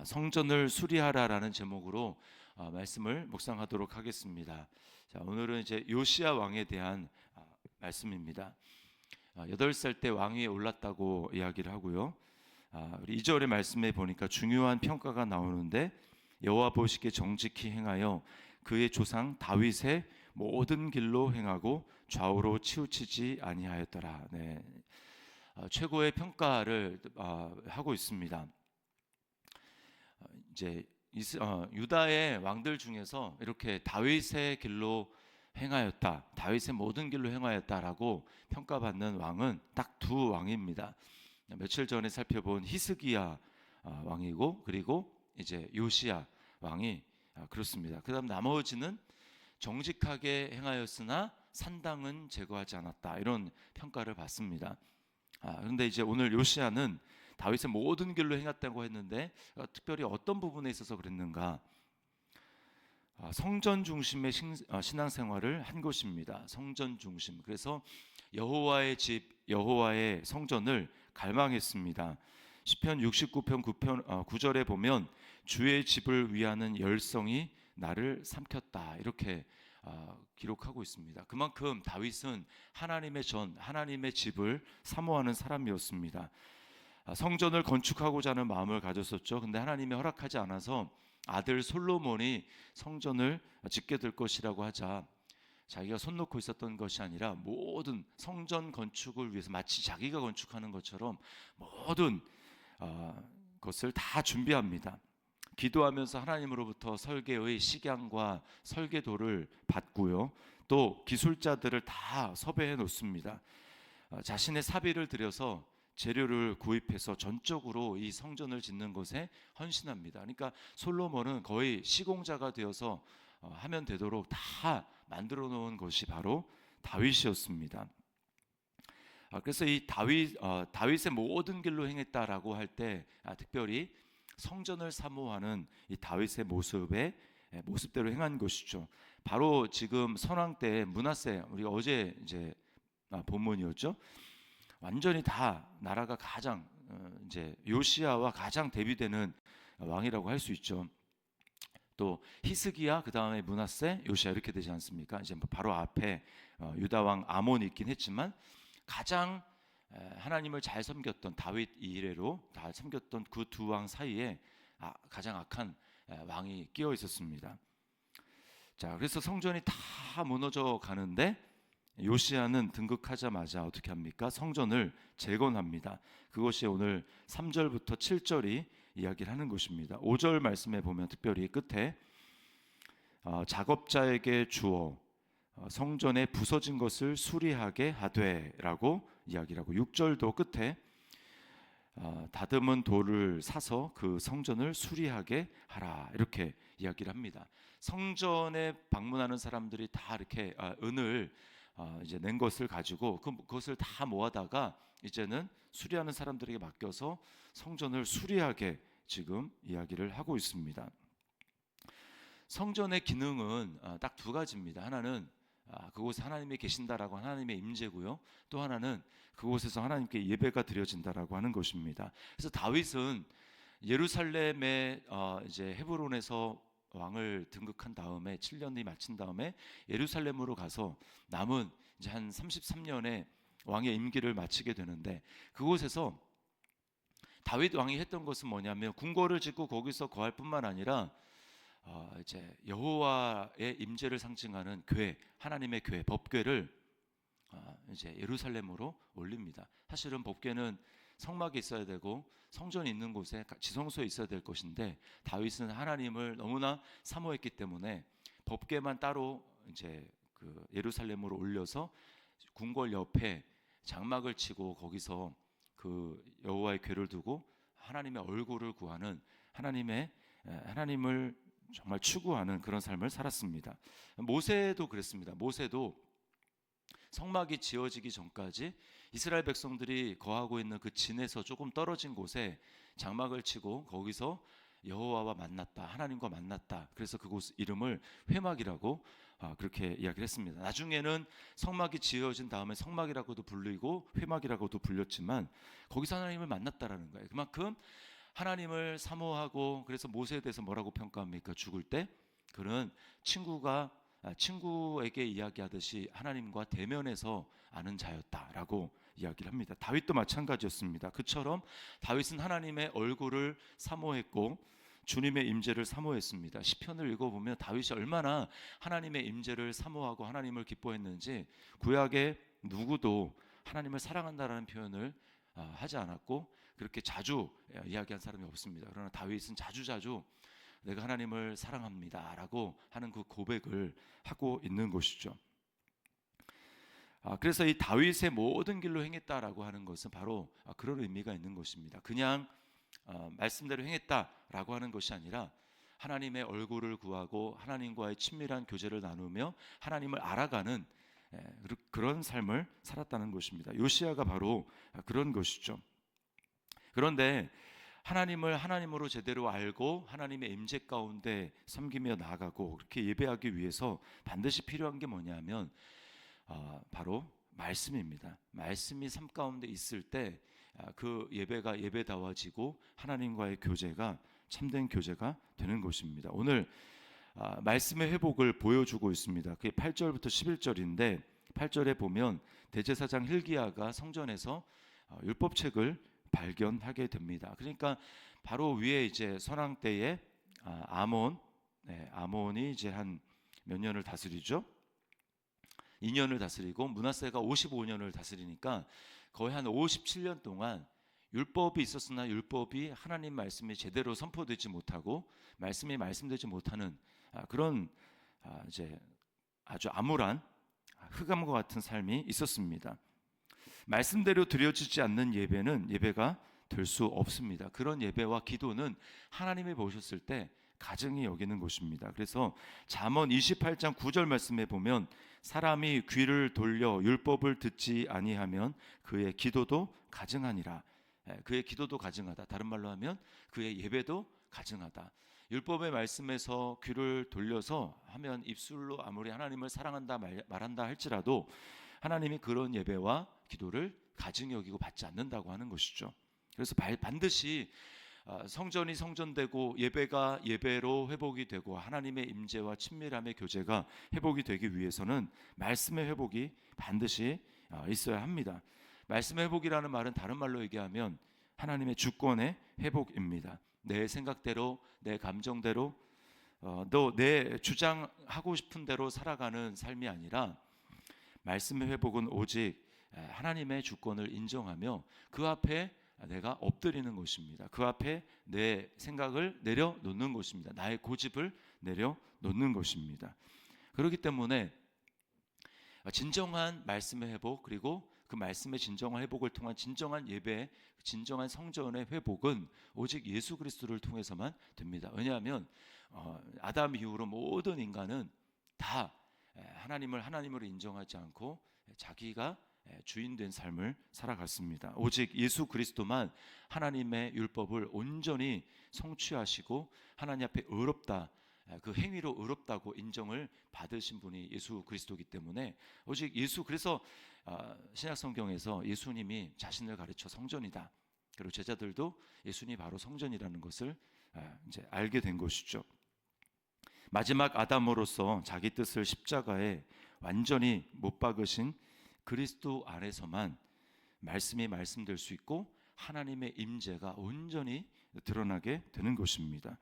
성전을 수리하라라는 제목으로 말씀을 묵상하도록 하겠습니다. 자, 오늘은 이제 요시야 왕에 대한 말씀입니다. 8살 때 왕위에 올랐다고 이야기를 하고요. 우리 2절의 말씀에 보니까 중요한 평가가 나오는데, 여호와 보시기에 정직히 행하여 그의 조상 다윗의 모든 길로 행하고 좌우로 치우치지 아니하였더라. 네. 최고의 평가를 하고 있습니다. 이제 유다의 왕들 중에서 이렇게 다윗의 길로 행하였다, 다윗의 모든 길로 행하였다라고 평가받는 왕은 딱 두 왕입니다. 며칠 전에 살펴본 히스기야 왕이고, 그리고 이제 요시야 왕이 그렇습니다. 그다음 나머지는 정직하게 행하였으나 산당은 제거하지 않았다, 이런 평가를 받습니다. 그런데 이제 오늘 요시야는 다윗의 모든 길로 행했다고 했는데, 특별히 어떤 부분에 있어서 그랬는가? 성전 중심의 신앙생활을 한 것입니다. 성전 중심. 그래서 여호와의 집, 여호와의 성전을 갈망했습니다. 시편 69편 9절에 보면 주의 집을 위하는 열성이 나를 삼켰다, 이렇게 기록하고 있습니다. 그만큼 다윗은 하나님의 집을 사모하는 사람이었습니다. 성전을 건축하고자 하는 마음을 가졌었죠. 근데 하나님이 허락하지 않아서 아들 솔로몬이 성전을 짓게 될 것이라고 하자, 자기가 손 놓고 있었던 것이 아니라 모든 성전 건축을 위해서 마치 자기가 건축하는 것처럼 모든 것을 다 준비합니다. 기도하면서 하나님으로부터 설계의 식양과 설계도를 받고요, 또 기술자들을 다 섭외해 놓습니다. 자신의 사비를 들여서 재료를 구입해서 전적으로 이 성전을 짓는 것에 헌신합니다. 그러니까 솔로몬은 거의 시공자가 되어서 하면 되도록 다 만들어 놓은 것이 바로 다윗이었습니다. 그래서 이 다윗의 모든 길로 행했다라고 할 때, 특별히 성전을 사모하는 이 다윗의 모습대로 행한 것이죠. 바로 지금 선왕 때 므낫세, 우리가 어제 이제 본문이었죠. 완전히 다 나라가 가장 이제 요시야와 가장 대비되는 왕이라고 할 수 있죠. 또 히스기야, 그 다음에 므낫세, 요시야, 이렇게 되지 않습니까? 이제 바로 앞에 유다 왕 아몬이 있긴 했지만, 가장 하나님을 잘 섬겼던 다윗 이래로 다 섬겼던 그 두 왕 사이에 가장 악한 왕이 끼어 있었습니다. 자, 그래서 성전이 다 무너져 가는데 요시야는 등극하자마자 어떻게 합니까? 성전을 재건합니다. 그것이 오늘 3절부터 7절이 이야기를 하는 것입니다. 5절 말씀에 보면 특별히 끝에 작업자에게 주어 성전에 부서진 것을 수리하게 하되라고 이야기를 하고, 6절도 끝에 다듬은 돌을 사서 그 성전을 수리하게 하라, 이렇게 이야기를 합니다. 성전에 방문하는 사람들이 다 이렇게 은을 이제 낸 것을 가지고 그것을 다 모아다가 이제는 수리하는 사람들에게 맡겨서 성전을 수리하게 지금 이야기를 하고 있습니다. 성전의 기능은 딱 두 가지입니다. 하나는 그곳에 하나님이 계신다라고 하나님의 임재고요, 또 하나는 그곳에서 하나님께 예배가 드려진다라고 하는 것입니다. 그래서 다윗은 예루살렘에 이제 헤브론에서 왕을 등극한 다음에 7년이 마친 다음에 예루살렘으로 가서 남은 이제 한 33년의 왕의 임기를 마치게 되는데, 그곳에서 다윗 왕이 했던 것은 뭐냐면 궁궐을 짓고 거기서 거할 뿐만 아니라 이제 여호와의 임재를 상징하는 교회, 하나님의 교회, 법궤를 이제 예루살렘으로 올립니다. 사실은 법궤는 성막에 있어야 되고 성전이 있는 곳에 지성소에 있어야 될 것인데, 다윗은 하나님을 너무나 사모했기 때문에 법궤만 따로 이제 그 예루살렘으로 올려서 궁궐 옆에 장막을 치고 거기서 그 여호와의 궤를 두고 하나님의 얼굴을 구하는, 하나님을 정말 추구하는 그런 삶을 살았습니다. 모세도 그랬습니다. 모세도 성막이 지어지기 전까지 이스라엘 백성들이 거하고 있는 그 진에서 조금 떨어진 곳에 장막을 치고 거기서 여호와와 만났다, 하나님과 만났다. 그래서 그곳 이름을 회막이라고 그렇게 이야기를 했습니다. 나중에는 성막이 지어진 다음에 성막이라고도 불리고 회막이라고도 불렸지만 거기서 하나님을 만났다라는 거예요. 그만큼 하나님을 사모하고 그래서 모세에 대해서 뭐라고 평가합니까? 죽을 때 그는 친구에게 이야기하듯이 하나님과 대면해서 아는 자였다라고 이야기를 합니다. 다윗도 마찬가지였습니다. 그처럼 다윗은 하나님의 얼굴을 사모했고 주님의 임재를 사모했습니다. 시편을 읽어보면 다윗이 얼마나 하나님의 임재를 사모하고 하나님을 기뻐했는지 구약의 누구도 하나님을 사랑한다라는 표현을 하지 않았고 그렇게 자주 이야기한 사람이 없습니다. 그러나 다윗은 자주자주 내가 하나님을 사랑합니다라고 하는 그 고백을 하고 있는 것이죠. 그래서 이 다윗의 모든 길로 행했다라고 하는 것은 바로 그런 의미가 있는 것입니다. 그냥 말씀대로 행했다라고 하는 것이 아니라 하나님의 얼굴을 구하고 하나님과의 친밀한 교제를 나누며 하나님을 알아가는 그런 삶을 살았다는 것입니다. 요시야가 바로 그런 것이죠. 그런데 하나님을 하나님으로 제대로 알고 하나님의 임재 가운데 섬기며 나아가고 그렇게 예배하기 위해서 반드시 필요한 게 뭐냐면 바로 말씀입니다. 말씀이 삶 가운데 있을 때 그 예배가 예배다워지고 하나님과의 교제가 참된 교제가 되는 것입니다. 오늘 말씀의 회복을 보여주고 있습니다. 그게 8절부터 11절인데 8절에 보면 대제사장 hil기야가 성전에서 율법책을 발견하게 됩니다. 그러니까 바로 위에 이제 선왕 때에 아몬이 이제 한 몇 년을 다스리죠. 2년을 다스리고 므낫세가 55년을 다스리니까 거의 한 57년 동안 율법이 있었으나 율법이 하나님 말씀이 제대로 선포되지 못하고 말씀이 말씀되지 못하는 그런 이제 아주 암울한 흑암과 같은 삶이 있었습니다. 말씀대로 드려지지 않는 예배는 예배가 될 수 없습니다. 그런 예배와 기도는 하나님이 보셨을 때 가증히 여기는 것입니다. 그래서 잠언 28장 9절 말씀에 보면 사람이 귀를 돌려 율법을 듣지 아니하면 그의 기도도 가증하니라. 그의 기도도 가증하다. 다른 말로 하면 그의 예배도 가증하다. 율법의 말씀에서 귀를 돌려서 하면 입술로 아무리 하나님을 사랑한다 말한다 할지라도 하나님이 그런 예배와 기도를 가증히 여기고 받지 않는다고 하는 것이죠. 그래서 반드시 성전이 성전되고 예배가 예배로 회복이 되고 하나님의 임재와 친밀함의 교제가 회복이 되기 위해서는 말씀의 회복이 반드시 있어야 합니다. 말씀의 회복이라는 말은 다른 말로 얘기하면 하나님의 주권의 회복입니다. 내 생각대로 내 감정대로 또 내 주장하고 싶은 대로 살아가는 삶이 아니라 말씀의 회복은 오직 하나님의 주권을 인정하며 그 앞에 내가 엎드리는 것입니다. 그 앞에 내 생각을 내려놓는 것입니다. 나의 고집을 내려놓는 것입니다. 그렇기 때문에 진정한 말씀의 회복 그리고 그 말씀의 진정한 회복을 통한 진정한 예배, 진정한 성전의 회복은 오직 예수 그리스도를 통해서만 됩니다. 왜냐하면 아담 이후로 모든 인간은 다 하나님을 하나님으로 인정하지 않고 자기가 주인된 삶을 살아갔습니다. 오직 예수 그리스도만 하나님의 율법을 온전히 성취하시고 하나님 앞에 의롭다, 그 행위로 의롭다고 인정을 받으신 분이 예수 그리스도이기 때문에 오직 그래서 신약 성경에서 예수님이 자신을 가르쳐 성전이다. 그리고 제자들도 예수님이 바로 성전이라는 것을 이제 알게 된 것이죠. 마지막 아담으로서 자기 뜻을 십자가에 완전히 못 박으신 그리스도 안에서만 말씀이 말씀될 수 있고 하나님의 임재가 온전히 드러나게 되는 것입니다.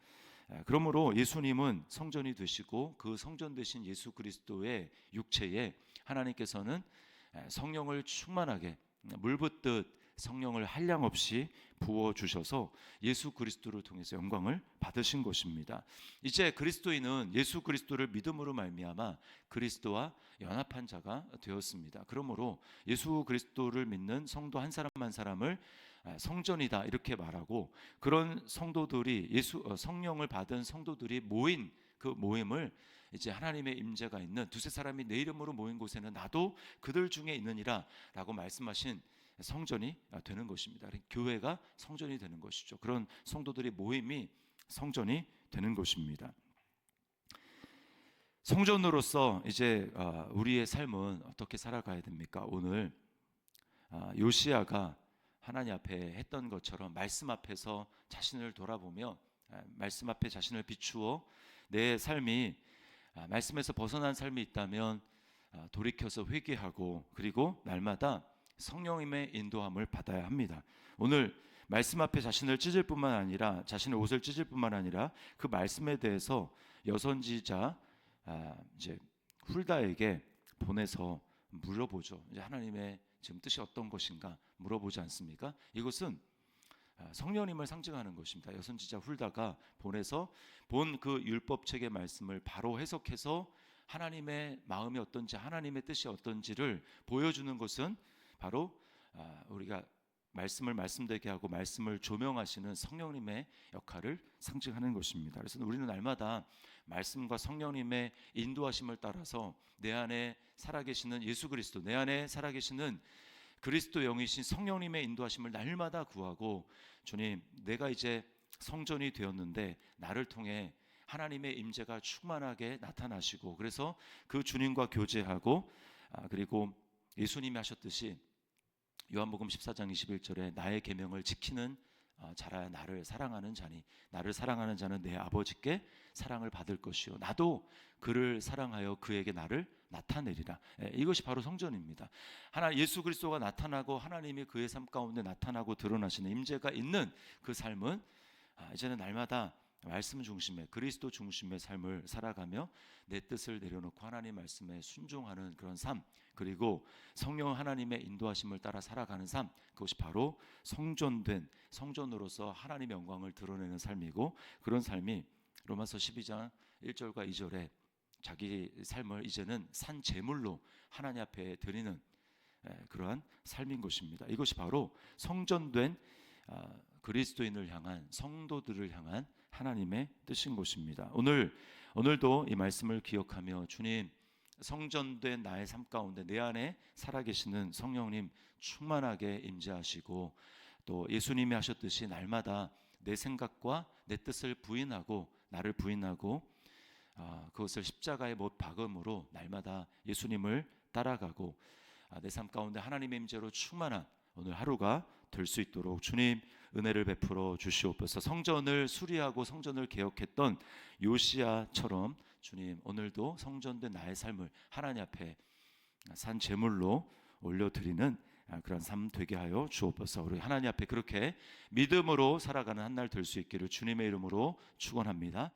그러므로 예수님은 성전이 되시고 그 성전 되신 예수 그리스도의 육체에 하나님께서는 성령을 충만하게 물 붓듯 성령을 한량없이 부어주셔서 예수 그리스도를 통해서 영광을 받으신 것입니다. 이제 그리스도인은 예수 그리스도를 믿음으로 말미암아 그리스도와 연합한 자가 되었습니다. 그러므로 예수 그리스도를 믿는 성도 한 사람 한 사람을 성전이다 이렇게 말하고 그런 성도들이 성령을 받은 성도들이 모인 그 모임을 이제 하나님의 임재가 있는 두세 사람이 내 이름으로 모인 곳에는 나도 그들 중에 있느니라 라고 말씀하신 성전이 되는 것입니다. 교회가 성전이 되는 것이죠. 그런 성도들의 모임이 성전이 되는 것입니다. 성전으로서 이제 우리의 삶은 어떻게 살아가야 됩니까? 오늘 요시야가 하나님 앞에 했던 것처럼 말씀 앞에서 자신을 돌아보며 말씀 앞에 자신을 비추어 내 삶이 말씀에서 벗어난 삶이 있다면 돌이켜서 회개하고 그리고 날마다 성령님의 인도함을 받아야 합니다. 오늘 말씀 앞에 자신을 찢을 뿐만 아니라 자신의 옷을 찢을 뿐만 아니라 그 말씀에 대해서 여선지자 이제 훌다에게 보내서 물어보죠. 이제 하나님의 지금 뜻이 어떤 것인가 물어보지 않습니까? 이것은 성령님을 상징하는 것입니다. 여선지자 훌다가 보내서 본 그 율법책의 말씀을 바로 해석해서 하나님의 마음이 어떤지 하나님의 뜻이 어떤지를 보여주는 것은 바로 우리가 말씀을 말씀되게 하고 말씀을 조명하시는 성령님의 역할을 상징하는 것입니다. 그래서 우리는 날마다 말씀과 성령님의 인도하심을 따라서 내 안에 살아계시는 예수 그리스도, 내 안에 살아계시는 그리스도 영이신 성령님의 인도하심을 날마다 구하고 주님, 내가 이제 성전이 되었는데 나를 통해 하나님의 임재가 충만하게 나타나시고 그래서 그 주님과 교제하고 그리고 예수님이 하셨듯이 요한복음 14장 21절에 나의 계명을 지키는 자라야 나를 사랑하는 자니 나를 사랑하는 자는 내 아버지께 사랑을 받을 것이요 나도 그를 사랑하여 그에게 나를 나타내리라. 이것이 바로 성전입니다. 예수 그리스도가 나타나고 하나님이 그의 삶 가운데 나타나고 드러나시는 임재가 있는 그 삶은 이제는 날마다 말씀 중심의 그리스도 중심의 삶을 살아가며 내 뜻을 내려놓고 하나님 말씀에 순종하는 그런 삶, 그리고 성령 하나님의 인도하심을 따라 살아가는 삶, 그것이 바로 성전된 성전으로서 하나님의 영광을 드러내는 삶이고 그런 삶이 로마서 12장 1절과 2절에 자기 삶을 이제는 산 제물로 하나님 앞에 드리는 그러한 삶인 것입니다. 이것이 바로 성전된 그리스도인을 향한 성도들을 향한 하나님의 뜻인 것입니다. 오늘도 이 말씀을 기억하며 주님, 성전된 나의 삶 가운데 내 안에 살아계시는 성령님 충만하게 임재하시고 또 예수님이 하셨듯이 날마다 내 생각과 내 뜻을 부인하고 나를 부인하고 그것을 십자가에 못 박음으로 날마다 예수님을 따라가고 내 삶 가운데 하나님의 임재로 충만한 오늘 하루가 될 수 있도록 주님 은혜를 베풀어 주시옵소서. 성전을 수리하고 성전을 개혁했던 요시야처럼 주님 오늘도 성전된 나의 삶을 하나님 앞에 산 제물로 올려드리는 그런 삶 되게 하여 주옵소서. 우리 하나님 앞에 그렇게 믿음으로 살아가는 한 날 될 수 있기를 주님의 이름으로 축원합니다.